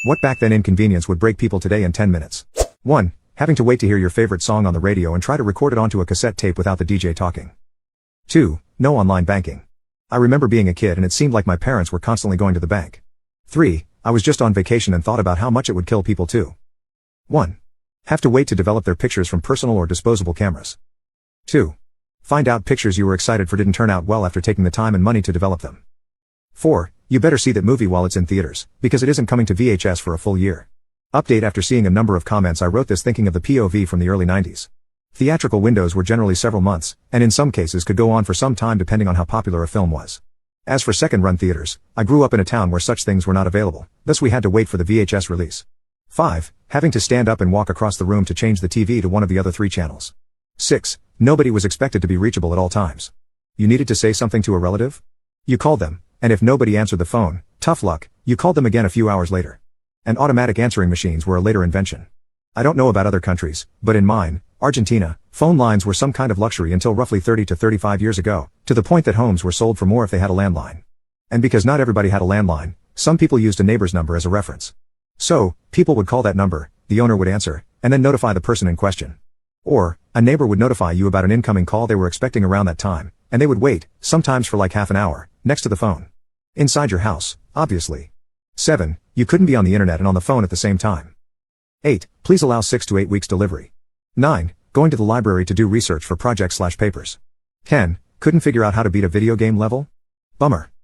What back then inconvenience would break people today in 10 minutes? 1. Having to wait to hear your favorite song on the radio and try to record it onto a cassette tape without the DJ talking. 2. No online banking. I remember being a kid and it seemed like my parents were constantly going to the bank. 3. I was just on vacation and thought about how much it would kill people too. 1. Have to wait to develop their pictures from personal or disposable cameras. 2. Find out pictures you were excited for didn't turn out well after taking the time and money to develop them. 4. You better see that movie while it's in theaters, because it isn't coming to VHS for a full year. Update: after seeing a number of comments I wrote this thinking of the POV from the early 90s. Theatrical windows were generally several months, and in some cases could go on for some time depending on how popular a film was. As for second-run theaters, I grew up in a town where such things were not available, thus we had to wait for the VHS release. 5. Having to stand up and walk across the room to change the TV to one of the other 3 channels. 6. Nobody was expected to be reachable at all times. You needed to say something to a relative? You called them, and if nobody answered the phone, tough luck, you called them again a few hours later. And automatic answering machines were a later invention. I don't know about other countries, but in mine, Argentina, phone lines were some kind of luxury until roughly 30 to 35 years ago, to the point that homes were sold for more if they had a landline. And because not everybody had a landline, some people used a neighbor's number as a reference. So, people would call that number, the owner would answer, and then notify the person in question. Or, a neighbor would notify you about an incoming call they were expecting around that time, and they would wait, sometimes for like half an hour, next to the phone. Inside your house, obviously. 7. You couldn't be on the internet and on the phone at the same time. 8. Please allow 6 to 8 weeks delivery. 9. Going to the library to do research for projects/papers. 10. Couldn't figure out how to beat a video game level? Bummer.